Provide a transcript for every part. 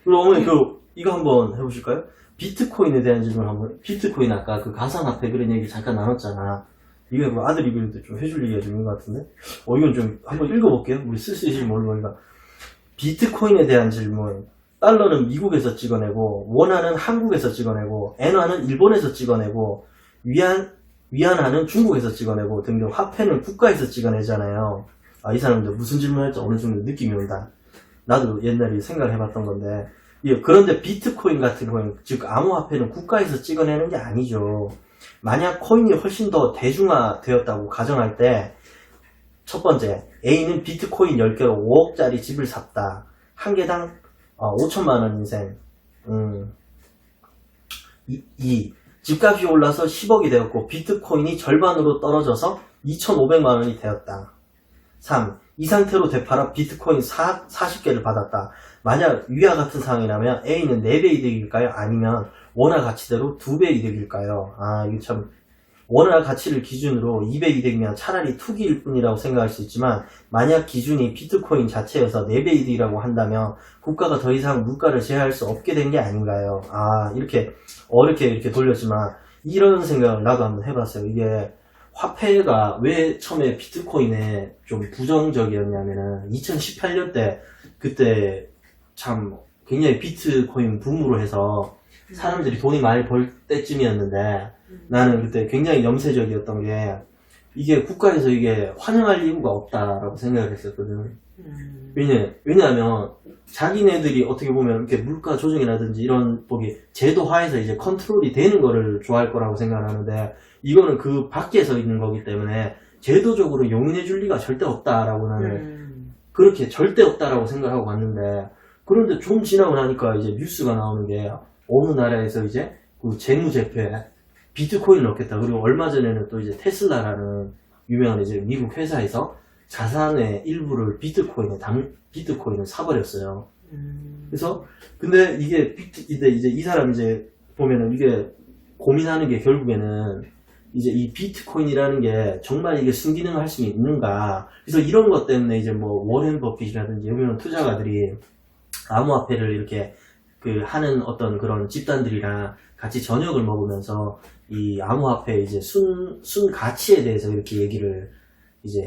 그럼 어머니 이거 한번 해보실까요? 비트코인에 대한 질문 한번. 비트코인 아까 그 가상화폐 그런 얘기 잠깐 나눴잖아. 이거 뭐 아들이 그래도 좀 해줄 얘기가 좀 있는 것 같은데. 이건 좀 한번 읽어볼게요. 우리 쓸 수 있을지 모르니까. 비트코인에 대한 질문. 달러는 미국에서 찍어내고, 원화는 한국에서 찍어내고, 엔화는 일본에서 찍어내고, 위안화는 중국에서 찍어내고 등등 화폐는 국가에서 찍어내잖아요. 이 사람들 무슨 질문할지 어느 정도 느낌이 온다. 나도 옛날에 생각을 해봤던 건데. 그런데 비트코인 같은 경우는, 즉 암호화폐는 국가에서 찍어내는 게 아니죠. 만약 코인이 훨씬 더 대중화되었다고 가정할 때, 첫 번째, A는 비트코인 10개로 5억짜리 집을 샀다. 한 개당 5천만 원 인생. 2. 집값이 올라서 10억이 되었고 비트코인이 절반으로 떨어져서 2,500만 원이 되었다. 3. 이 상태로 되팔아 비트코인 40개를 받았다. 만약 위와 같은 상황이라면 A는 4배 이득일까요? 아니면 원화 가치대로 2배 이득일까요? 이게 참, 원화 가치를 기준으로 2배 이득이면 차라리 투기일 뿐이라고 생각할 수 있지만, 만약 기준이 비트코인 자체여서 4배 이득이라고 한다면 국가가 더 이상 물가를 제어할 수 없게 된 게 아닌가요? 이렇게 어렵게 이렇게 돌렸지만 이런 생각을 나도 한번 해봤어요. 이게 화폐가 왜 처음에 비트코인에 좀 부정적이었냐면은 2018년 때, 그때 참 굉장히 비트코인 붐으로 해서 사람들이 돈이 많이 벌 때쯤이었는데, 나는 그때 굉장히 염세적이었던 게, 이게 국가에서 이게 환영할 이유가 없다라고 생각을 했었거든. 왜냐하면 자기네들이 어떻게 보면 이렇게 물가 조정이라든지 이런 제도화에서 이제 컨트롤이 되는 거를 좋아할 거라고 생각하는데, 이거는 그 밖에서 있는 거기 때문에 제도적으로 용인해 줄 리가 절대 없다라고 나는 그렇게 절대 없다라고 생각하고 갔는데, 그런데 좀 지나고 나니까 이제 뉴스가 나오는 게, 어느 나라에서 이제 그 재무제표에 비트코인을 넣겠다. 그리고 얼마 전에는 또 이제 테슬라라는 유명한 이제 미국 회사에서 자산의 일부를 비트코인을 사버렸어요. 그래서, 근데 이게 이제 이 사람 이제 보면은 이게 고민하는 게 결국에는 이제 이 비트코인이라는 게 정말 이게 순기능을 할 수 있는가. 그래서 이런 것 때문에 이제 뭐 워렌 버핏이라든지 유명한 투자가들이 암호화폐를 이렇게 하는 어떤 그런 집단들이랑 같이 저녁을 먹으면서 이 암호화폐 이제 순 가치에 대해서 이렇게 얘기를 이제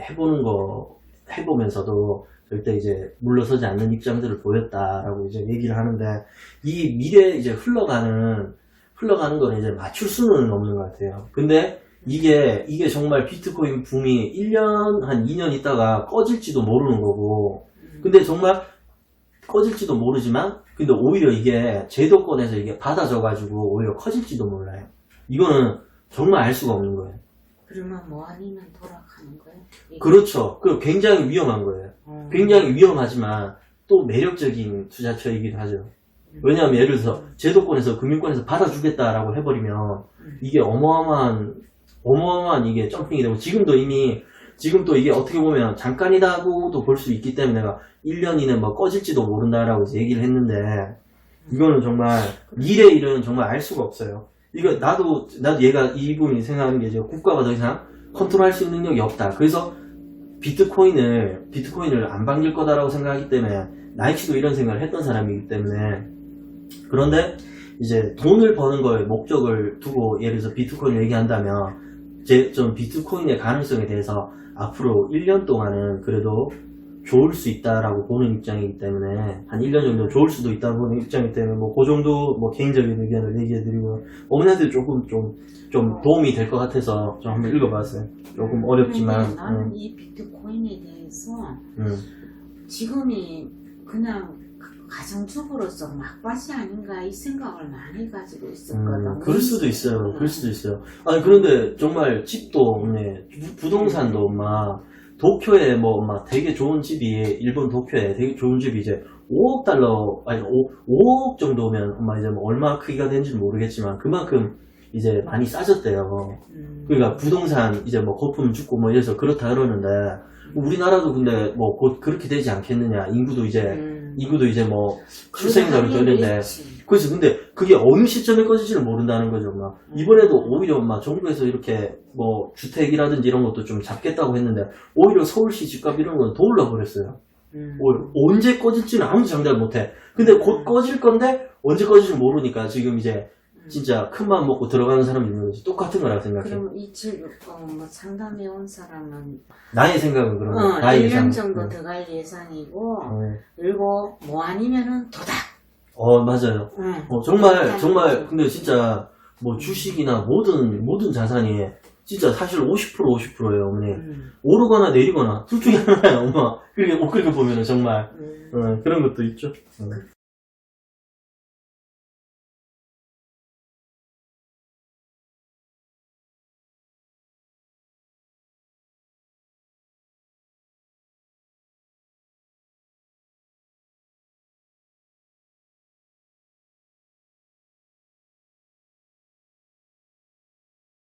해보면서도 절대 이제 물러서지 않는 입장들을 보였다라고 이제 얘기를 하는데, 이 미래에 이제 흘러가는 거는 이제 맞출 수는 없는 것 같아요. 근데 이게 정말 비트코인 붐이 1년, 한 2년 있다가 꺼질지도 모르는 거고, 근데 정말 꺼질지도 모르지만, 근데 오히려 이게 제도권에서 이게 받아져가지고 오히려 커질지도 몰라요. 이거는 정말 알 수가 없는 거예요. 그러면 뭐 아니면 돌아가는 거예요? 그렇죠. 그 굉장히 위험한 거예요. 굉장히 위험하지만 또 매력적인 투자처이기도 하죠. 왜냐하면 예를 들어서 제도권에서 금융권에서 받아주겠다라고 해버리면 이게 어마어마한 이게 점핑이 되고, 지금도 이게 어떻게 보면 잠깐이다고도 볼 수 있기 때문에 내가 1년 이내 뭐 꺼질지도 모른다라고 얘기를 했는데, 이거는 정말 미래 일은 정말 알 수가 없어요. 이거 나도 얘가 이 부분이 생각하는 게, 이제 국가가 더 이상 컨트롤할 수 있는 능력이 없다. 그래서 비트코인을 안 반길 거다라고 생각하기 때문에, 나이키도 이런 생각을 했던 사람이기 때문에. 그런데 이제 돈을 버는 거에 목적을 두고 예를 들어서 비트코인을 얘기한다면, 좀 비트코인의 가능성에 대해서 앞으로 1년 동안은 그래도 좋을 수 있다라고 보는 입장이기 때문에, 한 1년 정도 좋을 수도 있다고 보는 입장이기 때문에, 뭐 그 정도 뭐 개인적인 의견을 얘기해드리고, 어머니한테 조금 좀 도움이 될 것 같아서 좀 한번 읽어봤어요. 조금 어렵지만. 나는 이 비트코인에 대해서 지금이 그냥 가정주부로서 막바지 아닌가 이 생각을 많이 가지고 있었거든. 그럴 수도 있어요. 아니, 그런데 정말 집도, 부동산도 막, 도쿄에 막 되게 좋은 집이, 일본 도쿄에 되게 좋은 집이 이제 5억 달러, 아니, 5억 정도면 이제 뭐 얼마 크기가 되는지는 모르겠지만 그만큼 이제 많이 싸졌대요. 그러니까 부동산 이제 뭐 거품 죽고 뭐 이래서 그렇다 그러는데, 우리나라도 근데 뭐 곧 그렇게 되지 않겠느냐. 인구도 이제 뭐 출생률이 되는데. 그래서 근데 그게 어느 시점에 꺼질지는 모른다는 거죠. 막 이번에도 오히려 막 정부에서 이렇게 뭐 주택이라든지 이런 것도 좀 잡겠다고 했는데, 오히려 서울시 집값 이런 건 더 올라 버렸어요. 언제 꺼질지는 아무도 장담을 못해. 근데 곧 꺼질 건데 언제 꺼질지 모르니까 지금 이제 진짜 큰 마음 먹고 들어가는 사람이 있는 거지. 똑같은 거라고 생각해. 그럼 뭐 상담해 온 사람은 나의 생각은 그런 나의 1년 예상. 정도 더 갈 예상이고 그리고 뭐 아니면은 도닥. 맞아요. 응. 정말 근데 진짜 뭐 주식이나 모든 자산이 진짜 사실 50%예요, 어머니. 오르거나 내리거나 둘 중에 하나야, 엄마. 그렇게 보면은 정말 그런 것도 있죠.